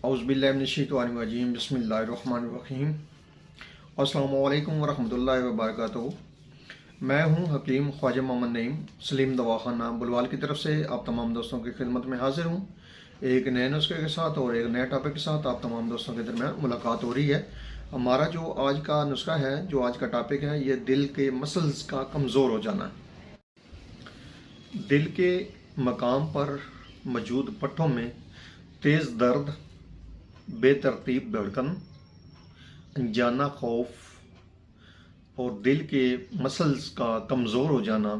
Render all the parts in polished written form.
औज़ुबिल्लाहिमिनश्शैतानिर्रजीम बिस्मिल्लाहिर्रहमानिर्रहीम। अस्सलामु अलैकुम वरहमतुल्लाहि वबरकातुहू। मैं हूं हकीम ख्वाजा मोहम्मद नईम सलीम दवाखाना बुलवाल की तरफ से आप तमाम दोस्तों की खिदमत में हाजिर हूं। एक नए नुस्खे के साथ और एक नए टॉपिक के साथ आप तमाम दोस्तों के दरमियान मुलाकात हो रही है। हमारा जो आज का नुस्खा है, जो आज का टॉपिक है, ये दिल के मसल्स का कमज़ोर हो जाना। दिल के मकाम पर मौजूद पट्टों में तेज़ दर्द, बेतरतीब धड़कन, अनजाना खौफ और दिल के मसल्स का कमज़ोर हो जाना,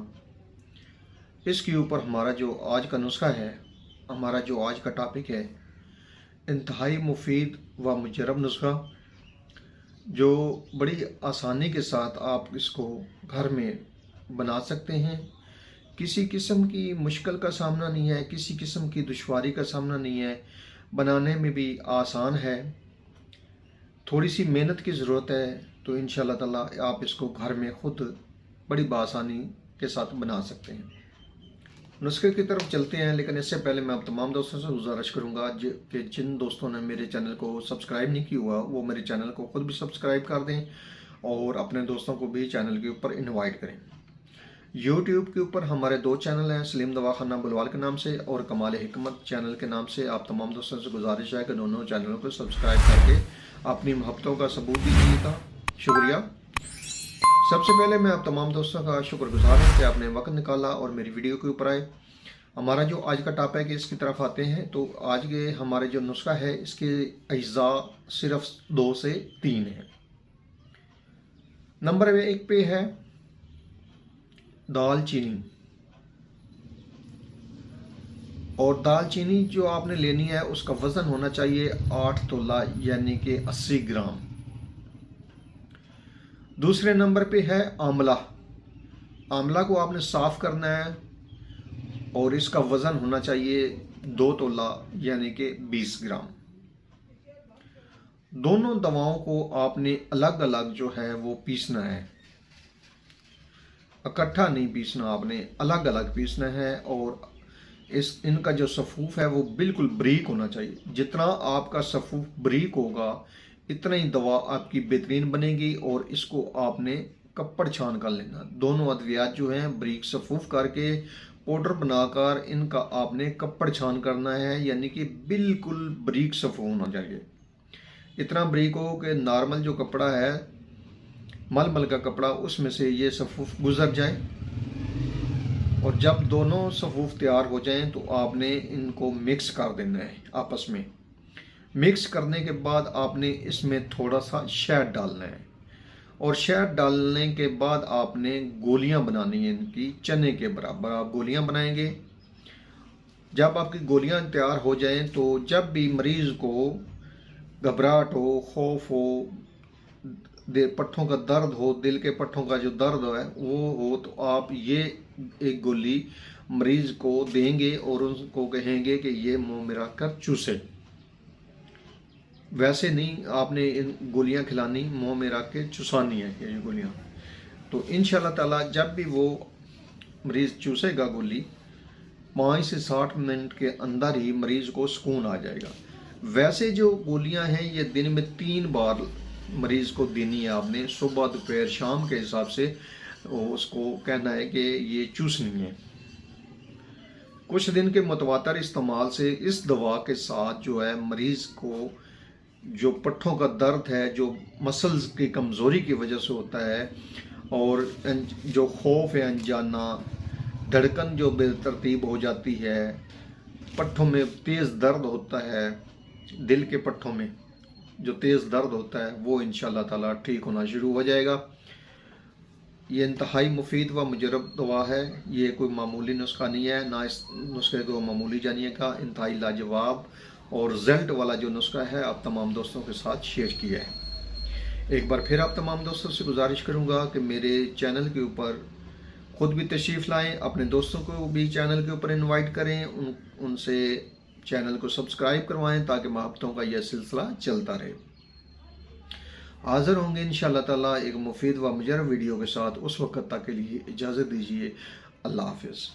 इसके ऊपर हमारा जो आज का नुस्खा है, हमारा जो आज का टॉपिक है, इंतहाई मुफीद व मुजरब नुस्खा, जो बड़ी आसानी के साथ आप इसको घर में बना सकते हैं। किसी किस्म की मुश्किल का सामना नहीं है, किसी किस्म की दुश्वारी का सामना नहीं है, बनाने में भी आसान है। थोड़ी सी मेहनत की ज़रूरत है, तो इंशाअल्लाह ताला आप इसको घर में ख़ुद बड़ी बआसानी के साथ बना सकते हैं। नुस्खे की तरफ चलते हैं, लेकिन इससे पहले मैं आप तमाम दोस्तों से गुजारिश करूंगा कि जिन दोस्तों ने मेरे चैनल को सब्सक्राइब नहीं किया हुआ, वो मेरे चैनल को ख़ुद भी सब्सक्राइब कर दें और अपने दोस्तों को भी चैनल के ऊपर इन्वाइट करें। यूट्यूब के ऊपर हमारे दो चैनल हैं, सलीम दवाखाना बुलवाल के नाम से और कमाल हिकमत चैनल के नाम से। आप तमाम दोस्तों से गुजारिश है कि दोनों चैनलों को सब्सक्राइब करके अपनी मोहब्बतों का सबूत दीजिएगा। शुक्रिया। सबसे पहले मैं आप तमाम दोस्तों का शुक्रगुजार हूँ कि आपने वक्त निकाला और मेरी वीडियो के ऊपर आए। हमारा जो आज का टॉपिक है, इसकी तरफ आते हैं। तो आज के हमारे जो नुस्खा है, इसके अज्जा सिर्फ 2 से 3 हैं। नंबर 1 पे है दालचीनी। और दालचीनी जो आपने लेनी है, उसका वज़न होना चाहिए 8 तोला यानी कि 80 ग्राम। दूसरे नंबर पे है आंवला। आंवला को आपने साफ़ करना है और इसका वज़न होना चाहिए 2 तोला यानी कि 20 ग्राम। दोनों दवाओं को आपने अलग अलग जो है वो पीसना है, इकट्ठा नहीं पीसना, आपने अलग अलग पीसना है। और इनका जो सफ़ूफ है वो बिल्कुल बारीक होना चाहिए। जितना आपका सफ़ूफ बारीक होगा, इतना ही दवा आपकी बेहतरीन बनेगी। और इसको आपने कपड़ छान कर लेना। दोनों अद्वियात जो हैं बारीक सफ़ूफ करके पाउडर बनाकर इनका आपने कपड़ छान करना है, यानी कि बिल्कुल बारीक सफ़ूफ होना चाहिए। इतना बारीक हो कि नॉर्मल जो कपड़ा है, मलमल का कपड़ा, उसमें से ये सफ़ूफ गुजर जाए। और जब दोनों सफ़ूफ तैयार हो जाएं तो आपने इनको मिक्स कर देना है आपस में। मिक्स करने के बाद आपने इसमें थोड़ा सा शहद डालना है। और शहद डालने के बाद आपने गोलियां बनानी है इनकी, चने के बराबर आप गोलियां बनाएंगे। जब आपकी गोलियां तैयार हो जाएं तो जब भी मरीज़ को घबराहट हो, खौफ हो, पट्ठों का दर्द हो, दिल के पट्ठों का जो दर्द है वो हो, तो आप ये एक गोली मरीज को देंगे और उनको कहेंगे कि ये मुंह में रख कर चूसे। वैसे नहीं, आपने इन गोलियां खिलानी, मुंह में रख के चुसानी है ये गोलियां। तो इंशाल्लाह ताला जब भी वो मरीज चूसेगा गोली, 5 से 60 मिनट के अंदर ही मरीज को सुकून आ जाएगा। वैसे जो गोलियां हैं ये दिन में 3 बार मरीज को देनी है आपने, सुबह दोपहर शाम के हिसाब से। उसको कहना है कि ये चूसनी है। कुछ दिन के मुतवातर इस्तेमाल से इस दवा के साथ जो है मरीज को जो पट्ठों का दर्द है, जो मसल्स की कमज़ोरी की वजह से होता है, और जो खौफ है, अनजाना धड़कन जो बेतरतीब हो जाती है, पट्ठों में तेज़ दर्द होता है, दिल के पट्ठों में जो तेज़ दर्द होता है, वो इंशाअल्लाह ताला ठीक होना शुरू हो जाएगा। ये इंतहाई मुफीद व मुजरब दवा है। ये कोई मामूली नुस्खा नहीं है, ना इस नुस्खे को मामूली जानिएगा। इंतहाई लाजवाब और रिजल्ट वाला जो नुस्खा है, आप तमाम दोस्तों के साथ शेयर किया है। एक बार फिर आप तमाम दोस्तों से गुजारिश करूँगा कि मेरे चैनल के ऊपर ख़ुद भी तशरीफ़ लाएँ, अपने दोस्तों को भी चैनल के ऊपर इन्वाइट करें, उनसे चैनल को सब्सक्राइब करवाएं, ताकि मोहब्बतों का यह सिलसिला चलता रहे। हाज़िर होंगे इंशाअल्लाह ताला एक मुफीद व मुजरब वीडियो के साथ। उस वक्त तक के लिए इजाज़त दीजिए। अल्लाह हाफ़िज़।